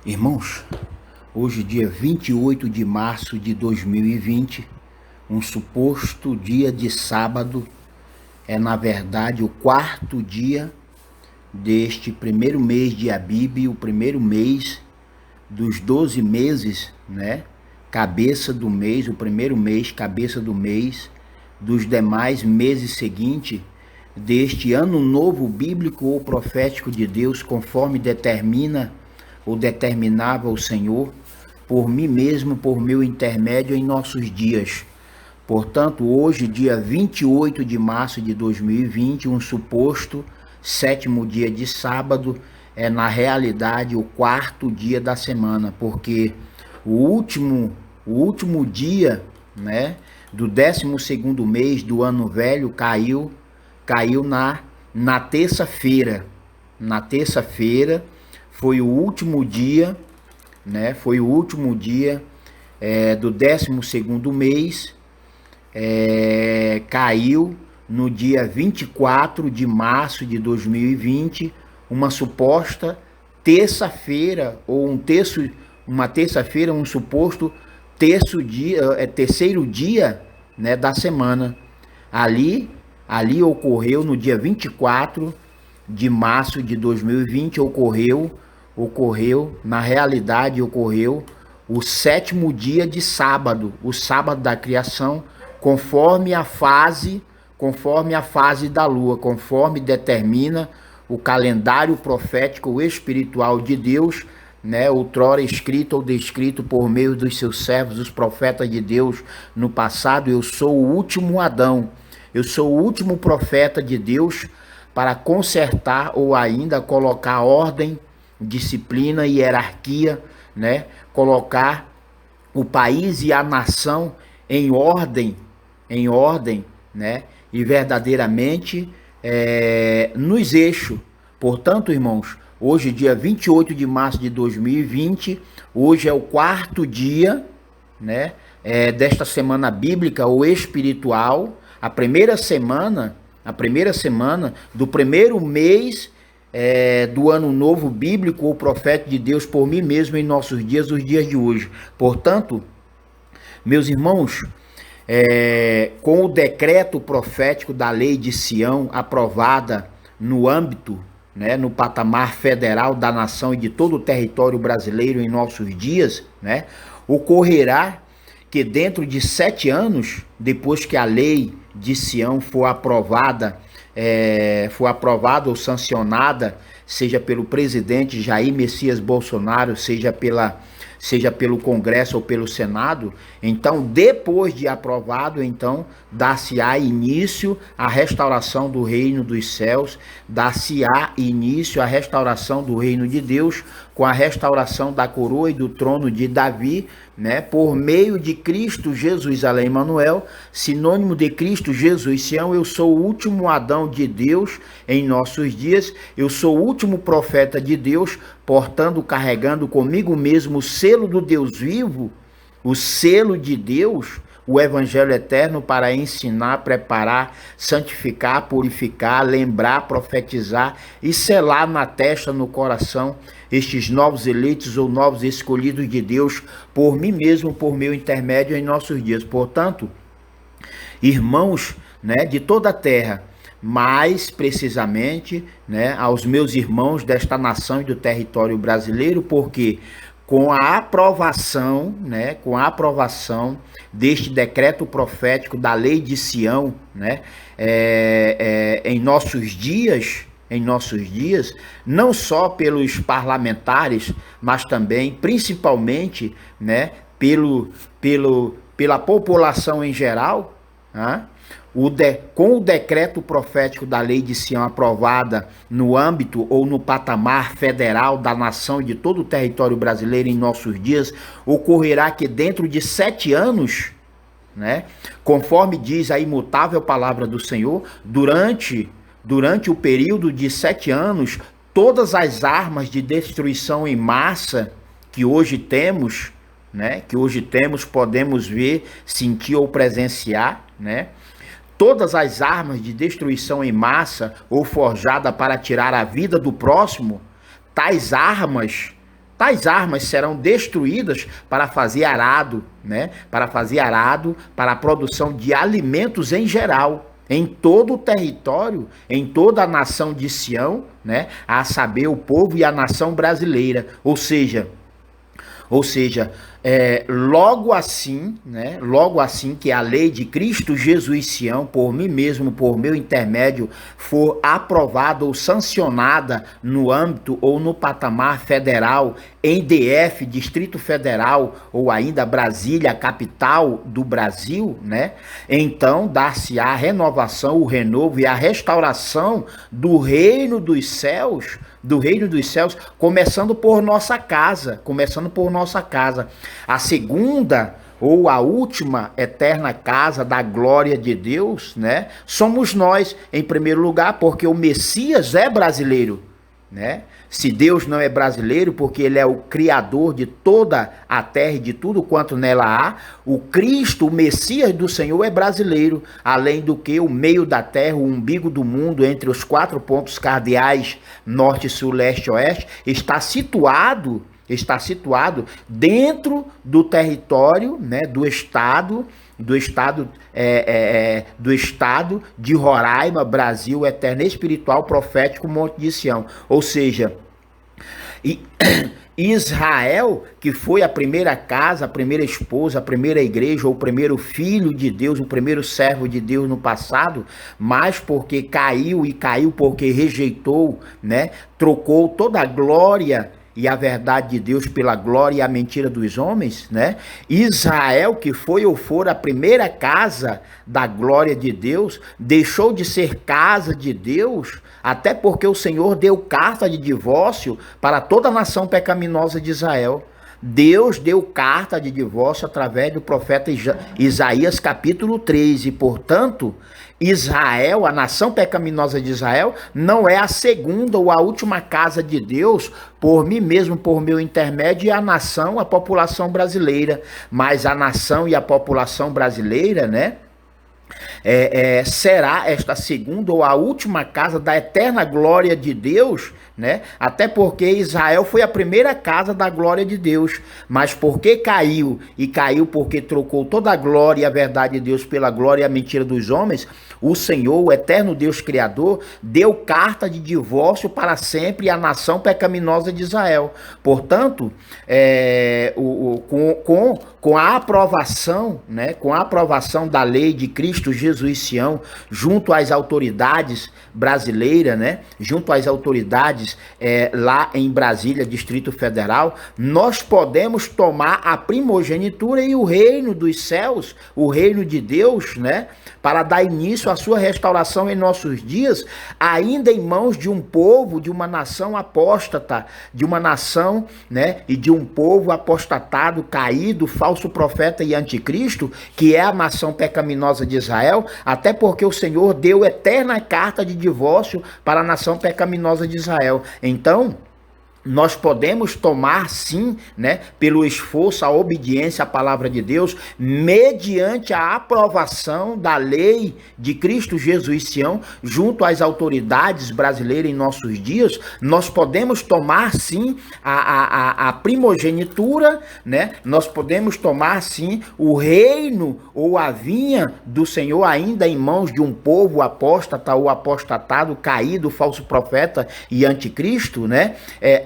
Irmãos, hoje dia 28 de março de 2020, um suposto dia de sábado, é na verdade o quarto dia deste primeiro mês de Abib, o primeiro mês dos 12 meses, né? Cabeça do mês, o primeiro mês, cabeça do mês, dos demais meses seguintes, deste ano novo bíblico ou profético de Deus, conforme determina ou determinava o Senhor, por mim mesmo, por meu intermédio em nossos dias. Portanto, hoje, dia 28 de março de 2020, um suposto sétimo dia de sábado, é na realidade o quarto dia da semana, porque o último dia, né, do 12º mês do ano velho caiu na terça-feira. Na terça-feira foi o último dia, né? Foi o último dia do 12º mês. Caiu no dia 24 de março de 2020, uma suposta terça-feira, ou uma terça-feira, um suposto terceiro dia, né, da semana. Ali ocorreu no dia 24 de março de 2020, na realidade ocorreu o sétimo dia de sábado, o sábado da criação, conforme a fase da lua, conforme determina o calendário profético espiritual de Deus, né, outrora escrito ou descrito por meio dos seus servos, os profetas de Deus no passado. Eu sou o último Adão, eu sou o último profeta de Deus para consertar ou ainda colocar ordem, disciplina e hierarquia, né, colocar o país e a nação em ordem, né, e verdadeiramente nos eixos. Portanto, irmãos, hoje, dia 28 de março de 2020, hoje é o quarto dia, né, desta semana bíblica ou espiritual, a primeira semana do primeiro mês do ano novo bíblico ou profético de Deus por mim mesmo em nossos dias, os dias de hoje. Portanto, meus irmãos, com o decreto profético da lei de Sião aprovada no âmbito, né, no patamar federal da nação e de todo o território brasileiro em nossos dias, né, ocorrerá que dentro de 7 anos, depois que a lei de Sião for aprovada ou sancionada, seja pelo presidente Jair Messias Bolsonaro, seja pelo Congresso ou pelo Senado, então, depois de aprovado, então, dar-se-á início à restauração do reino dos céus, dar-se-á início à restauração do reino de Deus, com a restauração da coroa e do trono de Davi, né, por meio de Cristo Jesus, além Emanuel, sinônimo de Cristo Jesus. Sião, eu sou o último Adão de Deus em nossos dias, eu sou o último profeta de Deus, portando, carregando comigo mesmo o selo do Deus vivo, o selo de Deus, o evangelho eterno, para ensinar, preparar, santificar, purificar, lembrar, profetizar e selar na testa, no coração, estes novos eleitos ou novos escolhidos de Deus, por mim mesmo, por meu intermédio em nossos dias. Portanto, irmãos, né, de toda a terra, mais precisamente, né, aos meus irmãos desta nação e do território brasileiro, porque com a aprovação deste decreto profético da lei de Sião, né, em nossos dias, não só pelos parlamentares, mas também, principalmente, né, pela população em geral, né, com o decreto profético da lei de Sião aprovada no âmbito ou no patamar federal da nação e de todo o território brasileiro em nossos dias, ocorrerá que dentro de 7 anos, né, conforme diz a imutável palavra do Senhor, durante o período de 7 anos, todas as armas de destruição em massa que hoje temos, né, podemos ver, sentir ou presenciar, né, todas as armas de destruição em massa ou forjada para tirar a vida do próximo, tais armas tais armas serão destruídas para fazer arado, né? Para fazer arado, para a produção de alimentos em geral, em todo o território, em toda a nação de Sião, né? A saber, o povo e a nação brasileira. Ou seja, logo assim, né? Logo assim que a lei de Cristo Jesus Sião, por mim mesmo, por meu intermédio, for aprovada ou sancionada no âmbito ou no patamar federal, em DF, Distrito Federal, ou ainda Brasília, capital do Brasil, né? Então dar-se-á a renovação, o renovo e a restauração do reino dos céus, começando por nossa casa, A segunda ou a última eterna casa da glória de Deus, né? Somos nós, em primeiro lugar, porque o Messias é brasileiro, né? Se Deus não é brasileiro, porque ele é o criador de toda a terra e de tudo quanto nela há, o Cristo, o Messias do Senhor, é brasileiro, além do que o meio da terra, o umbigo do mundo, entre os 4 pontos cardeais, norte, sul, leste, oeste, está situado dentro do território, né, do estado de Roraima, Brasil, eterno, espiritual, profético, Monte de Sião. Ou seja, Israel, que foi a primeira casa, a primeira esposa, a primeira igreja, ou o primeiro filho de Deus, o primeiro servo de Deus no passado, mas porque caiu porque rejeitou, né, trocou toda a glória e a verdade de Deus pela glória e a mentira dos homens, né? Israel, que foi ou for a primeira casa da glória de Deus, deixou de ser casa de Deus, até porque o Senhor deu carta de divórcio para toda a nação pecaminosa de Israel. Deus deu carta de divórcio através do profeta Isaías capítulo 3, e portanto, Israel, a nação pecaminosa de Israel, não é a segunda ou a última casa de Deus, por mim mesmo, por meu intermédio, e a nação, a população brasileira. Mas a nação e a população brasileira, né? Será esta segunda ou a última casa da eterna glória de Deus, né? Até porque Israel foi a primeira casa da glória de Deus, mas porque caiu, e caiu porque trocou toda a glória e a verdade de Deus pela glória e a mentira dos homens, o Senhor, o eterno Deus Criador, deu carta de divórcio para sempre à nação pecaminosa de Israel. Portanto, com a aprovação, né, com a aprovação da lei de Cristo Jesus Sião, junto às autoridades brasileiras, né, junto às autoridades lá em Brasília, Distrito Federal, nós podemos tomar a primogenitura e o reino dos céus, o reino de Deus, né, para dar início à sua restauração em nossos dias, ainda em mãos de um povo, de uma nação apóstata, de uma nação, né, e de um povo apostatado, caído, falso profeta e anticristo, que é a nação pecaminosa de Israel, até porque o Senhor deu eterna carta de divórcio para a nação pecaminosa de Israel. Então, nós podemos tomar sim, né, pelo esforço, a obediência à palavra de Deus, mediante a aprovação da lei de Cristo Jesus Sião, junto às autoridades brasileiras em nossos dias, nós podemos tomar sim a primogenitura, né, nós podemos tomar sim o reino ou a vinha do Senhor ainda em mãos de um povo apóstata ou apostatado, caído, falso profeta e anticristo, né,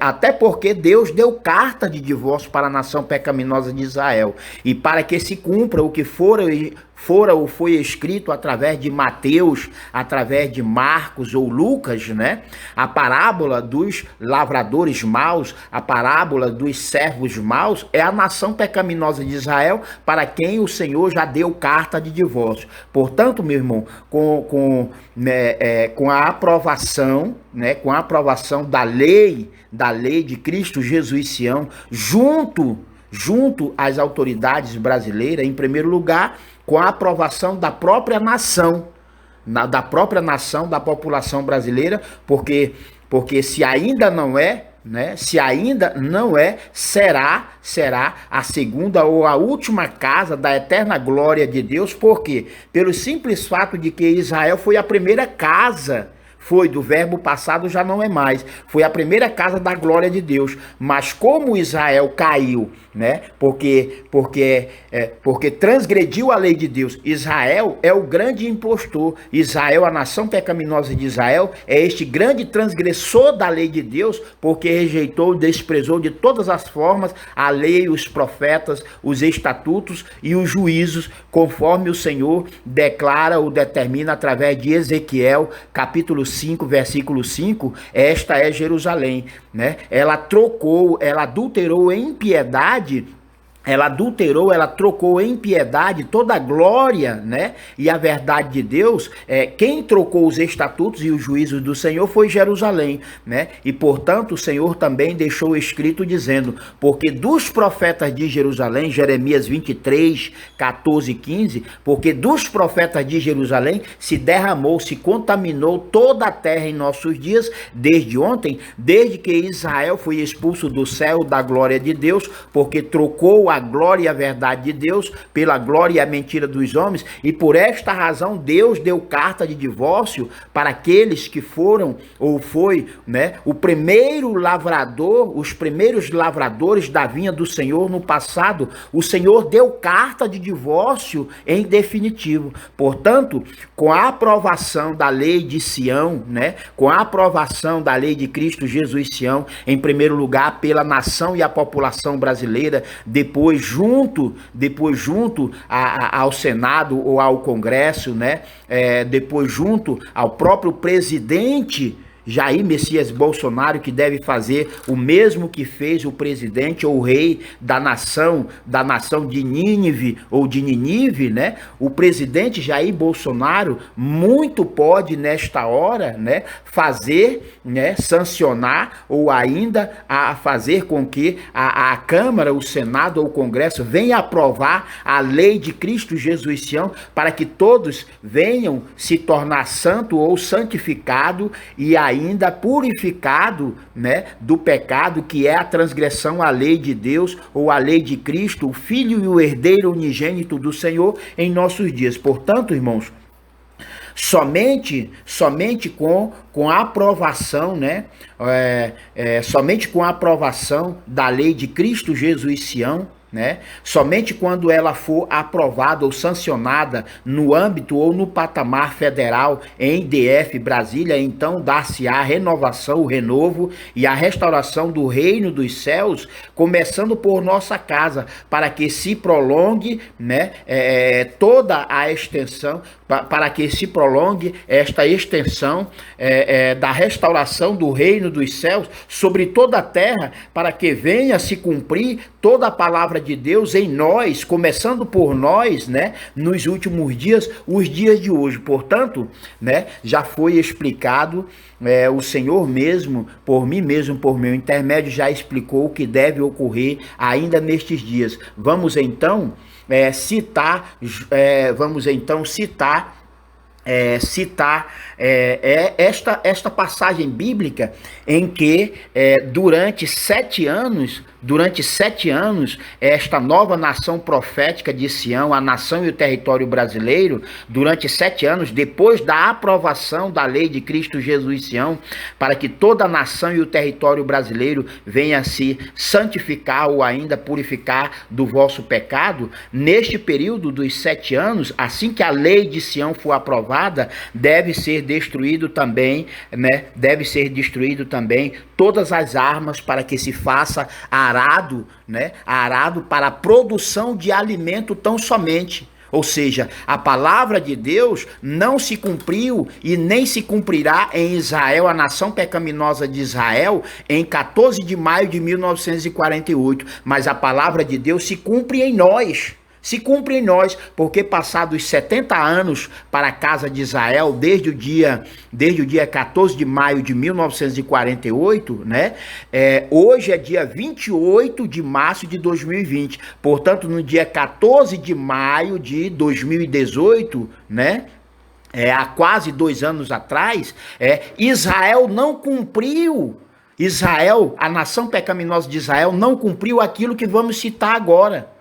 até porque Deus deu carta de divórcio para a nação pecaminosa de Israel. E para que se cumpra o que fora ou foi escrito através de Mateus, através de Marcos ou Lucas, né? A parábola dos lavradores maus, a parábola dos servos maus, é a nação pecaminosa de Israel, para quem o Senhor já deu carta de divórcio. Portanto, meu irmão, com a aprovação, né, com a aprovação da lei de Cristo Jesus Sião, junto às autoridades brasileiras, em primeiro lugar, com a aprovação da própria nação, da população brasileira, porque se ainda não é, né, será a segunda ou a última casa da eterna glória de Deus. Por quê? Pelo simples fato de que Israel foi a primeira casa, Foi, do verbo passado já não é mais. Foi a primeira casa da glória de Deus. Mas como Israel caiu, né? Porque transgrediu a lei de Deus. Israel é o grande impostor. Israel, a nação pecaminosa de Israel, é este grande transgressor da lei de Deus, porque rejeitou e desprezou de todas as formas a lei, os profetas, os estatutos e os juízos, conforme o Senhor declara ou determina através de Ezequiel, capítulo 5, versículo 5, esta é Jerusalém, né? Ela trocou, ela adulterou em impiedade. Ela trocou em piedade toda a glória, né? E a verdade de Deus. Quem trocou os estatutos e os juízos do Senhor foi Jerusalém, né? E portanto o Senhor também deixou escrito dizendo: porque dos profetas de Jerusalém, Jeremias 23, 14 e 15, porque dos profetas de Jerusalém se derramou, se contaminou toda a terra em nossos dias, desde ontem, desde que Israel foi expulso do céu da glória de Deus, porque trocou a glória e a verdade de Deus pela glória e a mentira dos homens, e por esta razão Deus deu carta de divórcio para aqueles que foram, ou foi, né, o primeiro lavrador, os primeiros lavradores da vinha do Senhor no passado. O Senhor deu carta de divórcio em definitivo. Portanto, com a aprovação da lei de Sião, né, com a aprovação da lei de Cristo Jesus Sião, em primeiro lugar pela nação e a população brasileira, depois junto ao Senado ou ao Congresso, né? Depois junto ao próprio presidente Jair Messias Bolsonaro, que deve fazer o mesmo que fez o presidente ou o rei da nação de Nínive ou de Ninive, né? O presidente Jair Bolsonaro muito pode nesta hora, né, fazer, né, sancionar ou ainda a fazer com que a Câmara, o Senado ou o Congresso venha aprovar a lei de Cristo Jesus Sião, para que todos venham se tornar santo ou santificado e ainda purificado, né, do pecado que é a transgressão à lei de Deus ou à lei de Cristo, o Filho e o herdeiro unigênito do Senhor em nossos dias. Portanto, irmãos, somente com a aprovação, né, somente com a aprovação da lei de Cristo Jesus Sião, né? Somente quando ela for aprovada ou sancionada no âmbito ou no patamar federal em DF Brasília, então dar-se-á a renovação, o renovo e a restauração do reino dos céus, começando por nossa casa, para que se prolongue, né, toda a extensão, para que se prolongue esta extensão da restauração do reino dos céus sobre toda a terra, para que venha se cumprir toda a palavra de Deus em nós, começando por nós, né, nos últimos dias, os dias de hoje. Portanto, né, já foi explicado, o Senhor mesmo, por mim mesmo, por meu intermédio, já explicou o que deve ocorrer ainda nestes dias. Vamos então citar esta passagem bíblica em que durante 7 anos, esta nova nação profética de Sião, a nação e o território brasileiro, durante 7 anos, depois da aprovação da lei de Cristo Jesus Sião, para que toda a nação e o território brasileiro venha a se santificar ou ainda purificar do vosso pecado, neste período dos 7 anos, assim que a lei de Sião for aprovada, deve ser destruído também, né? Deve ser destruído também todas as armas para que se faça arado, né? Arado para a produção de alimento tão somente. Ou seja, a palavra de Deus não se cumpriu e nem se cumprirá em Israel, a nação pecaminosa de Israel, em 14 de maio de 1948. Mas a palavra de Deus se cumpre em nós. Se cumpre em nós, porque passados 70 anos para a casa de Israel, desde o dia 14 de maio de 1948, né? Hoje é dia 28 de março de 2020. Portanto, no dia 14 de maio de 2018, né? Há quase 2 anos atrás, Israel não cumpriu. Israel, a nação pecaminosa de Israel, não cumpriu aquilo que vamos citar agora.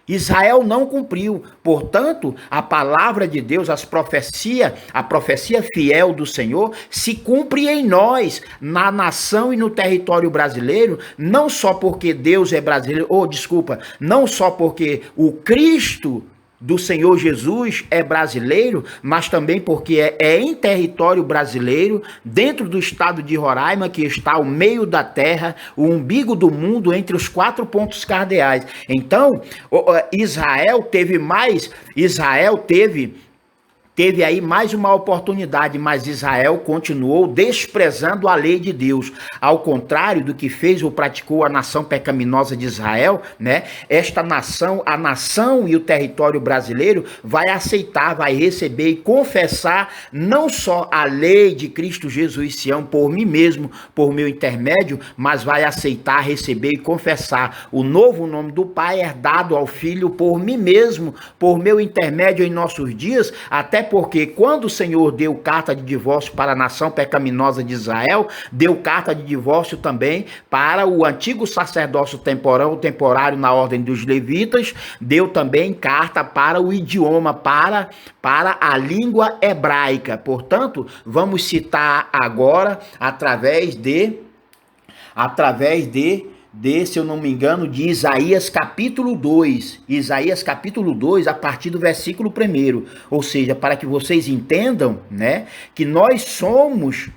Israel não cumpriu. Portanto, a palavra de Deus, a profecia fiel do Senhor se cumpre em nós, na nação e no território brasileiro, não só porque Deus é brasileiro, não só porque o Cristo do Senhor Jesus é brasileiro, mas também porque é em território brasileiro, dentro do estado de Roraima, que está o meio da terra, o umbigo do mundo, entre os 4 pontos cardeais. Então, Israel teve aí mais uma oportunidade, mas Israel continuou desprezando a lei de Deus. Ao contrário do que fez ou praticou a nação pecaminosa de Israel, né? Esta nação, a nação e o território brasileiro vai aceitar, vai receber e confessar não só a lei de Cristo Jesus Sião por mim mesmo, por meu intermédio, mas vai aceitar, receber e confessar o novo nome do Pai herdado ao Filho por mim mesmo, por meu intermédio em nossos dias, até porque quando o Senhor deu carta de divórcio para a nação pecaminosa de Israel, deu carta de divórcio também para o antigo sacerdócio temporário na ordem dos levitas, deu também carta para o idioma, para a língua hebraica. Portanto, vamos citar agora através de, se eu não me engano, de Isaías capítulo 2. Isaías capítulo 2, a partir do versículo 1. Ou seja, para que vocês entendam, né, que nós somos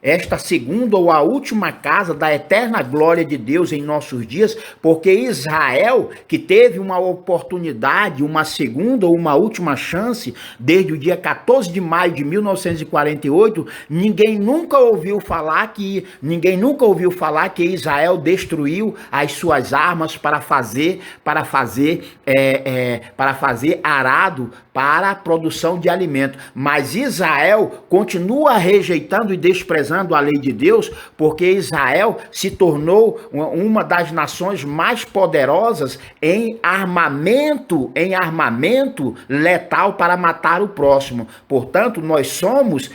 esta segunda ou a última casa da eterna glória de Deus em nossos dias, porque Israel, que teve uma oportunidade, uma segunda ou uma última chance, desde o dia 14 de maio de 1948, ninguém nunca ouviu falar que Israel destruiu as suas armas para fazer arado para a produção de alimento. Mas Israel continua rejeitando e desprezando a lei de Deus, porque Israel se tornou uma das nações mais poderosas em armamento letal para matar o próximo. Portanto, nós somos,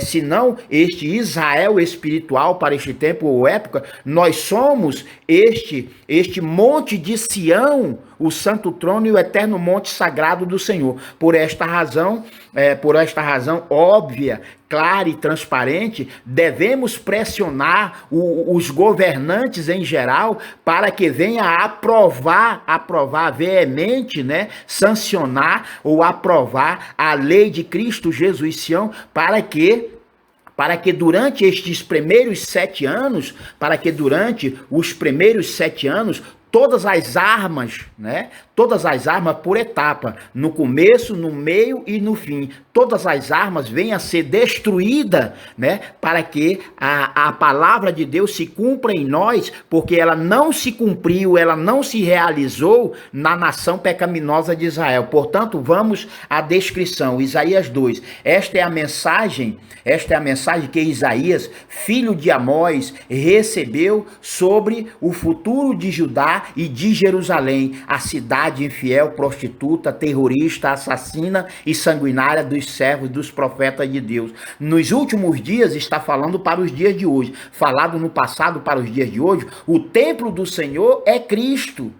se não este Israel espiritual para este tempo ou época, nós somos este monte de Sião, o santo trono e o eterno monte sagrado do Senhor. Por esta razão óbvia, clara e transparente, devemos pressionar os governantes em geral para que venha a aprovar veemente, né, sancionar ou aprovar a lei de Cristo Jesus Sião, para que durante estes primeiros 7 anos, todas as armas, né? Todas as armas por etapa, no começo, no meio e no fim. Todas as armas venham a ser destruídas, né? Para que a palavra de Deus se cumpra em nós, porque ela não se cumpriu, ela não se realizou na nação pecaminosa de Israel. Portanto, vamos à descrição. Isaías 2. Esta é a mensagem que Isaías, filho de Amós, recebeu sobre o futuro de Judá e de Jerusalém, a cidade infiel, prostituta, terrorista, assassina e sanguinária dos servos dos profetas de Deus. Nos últimos dias, está falando para os dias de hoje, falado no passado para os dias de hoje, o templo do Senhor é Cristo,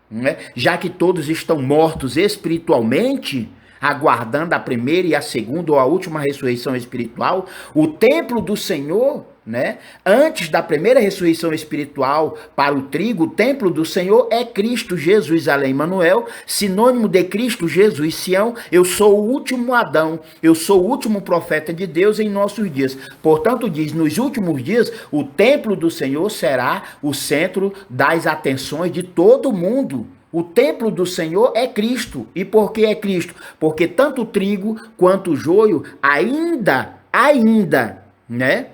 né? Já que todos estão mortos espiritualmente, aguardando a primeira e a segunda ou a última ressurreição espiritual, o templo do Senhor, né? Antes da primeira ressurreição espiritual para o trigo, o templo do Senhor é Cristo Jesus, além Emanuel, sinônimo de Cristo Jesus Sião. Eu sou o último Adão, eu sou o último profeta de Deus em nossos dias. Portanto, diz, nos últimos dias, o templo do Senhor será o centro das atenções de todo mundo. O templo do Senhor é Cristo. E por que é Cristo? Porque tanto o trigo quanto o joio ainda, né?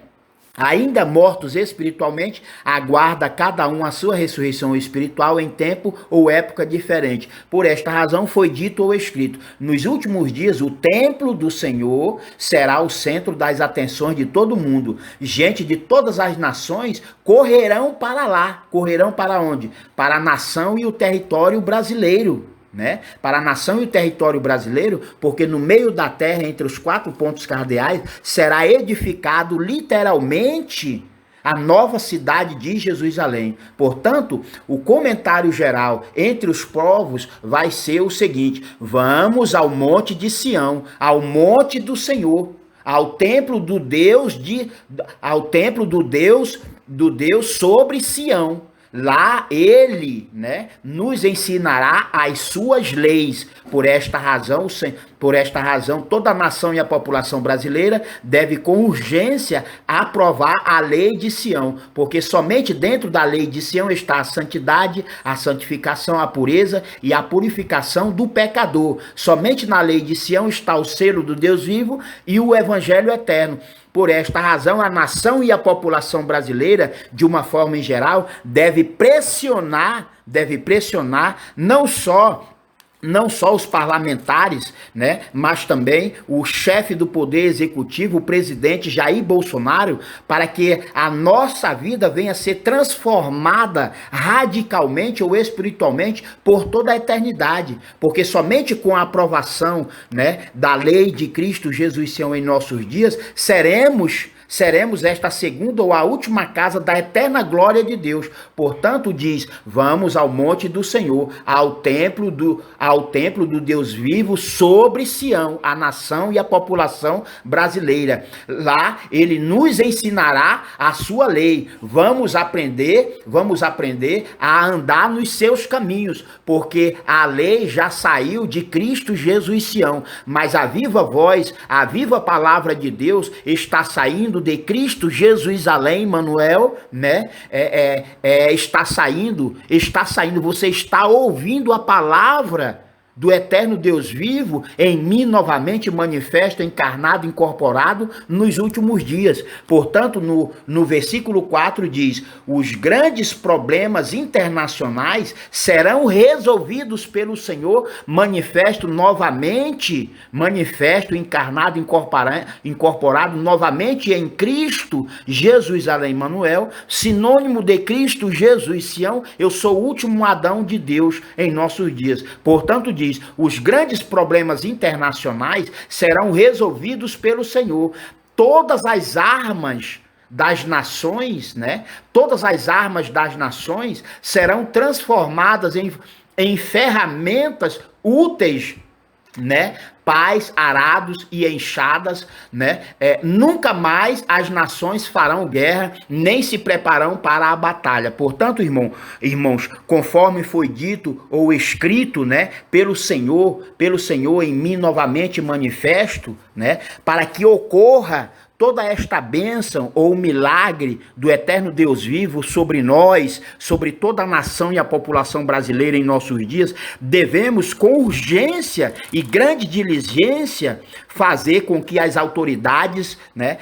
Ainda mortos espiritualmente, aguarda cada um a sua ressurreição espiritual em tempo ou época diferente. Por esta razão foi dito ou escrito: nos últimos dias o templo do Senhor será o centro das atenções de todo mundo. Gente de todas as nações correrão para lá. Correrão para onde? Para a nação e o território brasileiro. Né? Para a nação e o território brasileiro, porque no meio da terra, entre os 4 pontos cardeais, será edificado literalmente a nova cidade de Jerusalém. Portanto, o comentário geral entre os povos vai ser o seguinte: vamos ao monte de Sião, ao monte do Senhor, ao templo do Deus do Deus sobre Sião. Lá ele, né, nos ensinará as suas leis. Por esta razão, toda a nação e a população brasileira deve com urgência aprovar a lei de Sião, porque somente dentro da lei de Sião está a santidade, a santificação, a pureza e a purificação do pecador. Somente na lei de Sião está o selo do Deus vivo e o evangelho eterno. Por esta razão, a nação e a população brasileira, de uma forma em geral, deve pressionar não só os parlamentares, né, mas também o chefe do poder executivo, o presidente Jair Bolsonaro, para que a nossa vida venha a ser transformada radicalmente ou espiritualmente por toda a eternidade, porque somente com a aprovação, né, da lei de Cristo Jesus Senhor em nossos dias, seremos esta segunda ou a última casa da eterna glória de Deus. Portanto, diz, vamos ao monte do Senhor, ao templo do Deus vivo sobre Sião, a nação e a população brasileira. Lá ele nos ensinará a sua lei. Vamos aprender a andar nos seus caminhos, porque a lei já saiu de Cristo Jesus Sião, mas a viva voz, a viva palavra de Deus está saindo de Cristo Jesus além, Manuel, né? Está saindo, você está ouvindo a palavra do eterno Deus vivo em mim novamente manifesto, encarnado, incorporado nos últimos dias. Portanto, no versículo 4 diz, os grandes problemas internacionais serão resolvidos pelo Senhor, manifesto, encarnado, incorporado novamente em Cristo Jesus além, Manuel, sinônimo de Cristo Jesus Sião. Eu sou o último Adão de Deus em nossos dias. Portanto, diz, os grandes problemas internacionais serão resolvidos pelo Senhor. Todas as armas das nações, né? Todas as armas das nações serão transformadas em ferramentas úteis, né? Pás, arados e enxadas, né? Nunca mais as nações farão guerra, nem se prepararão para a batalha. Portanto, irmãos, conforme foi dito ou escrito, né, pelo Senhor em mim novamente manifesto, né, para que ocorra toda esta bênção ou milagre do eterno Deus vivo sobre nós, sobre toda a nação e a população brasileira em nossos dias, devemos com urgência e grande diligência fazer com que as autoridades, né,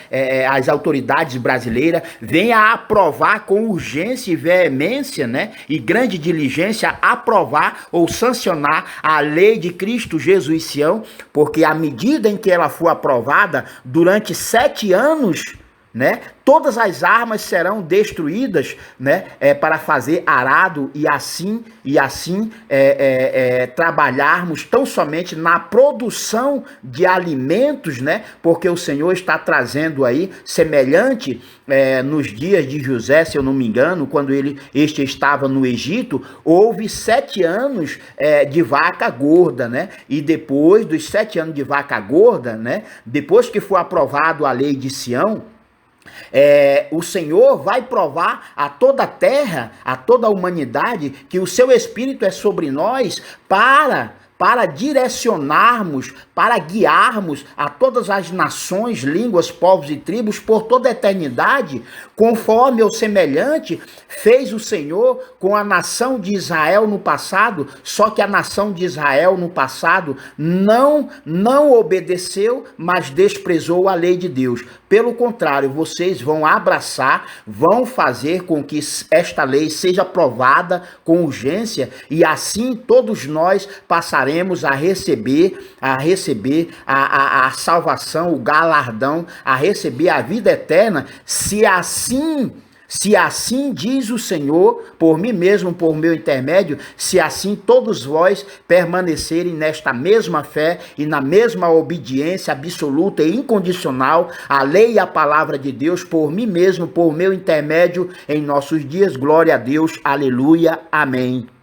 as autoridades brasileiras venham a aprovar com urgência e veemência, né, e grande diligência, aprovar ou sancionar a lei de Cristo Jesus Sião, porque à medida em que ela for aprovada durante 7 anos, né, todas as armas serão destruídas, né, para fazer arado e assim trabalharmos tão somente na produção de alimentos, né, porque o Senhor está trazendo aí semelhante nos dias de José, se eu não me engano, quando este estava no Egito, houve 7 anos de vaca gorda, né, e depois dos 7 anos de vaca gorda, né, depois que for aprovado a lei de Sião, o Senhor vai provar a toda a terra, a toda a humanidade, que o seu Espírito é sobre nós para direcionarmos, para guiarmos a todas as nações, línguas, povos e tribos por toda a eternidade, conforme ou semelhante fez o Senhor com a nação de Israel no passado, só que a nação de Israel no passado não obedeceu, mas desprezou a lei de Deus. Pelo contrário, vocês vão abraçar, vão fazer com que esta lei seja aprovada com urgência e assim todos nós passaremos a receber a salvação, o galardão, a receber a vida eterna, se assim Se assim diz o Senhor, por mim mesmo, por meu intermédio, se assim todos vós permanecerem nesta mesma fé e na mesma obediência absoluta e incondicional à lei e à palavra de Deus, por mim mesmo, por meu intermédio, em nossos dias, glória a Deus, aleluia, amém.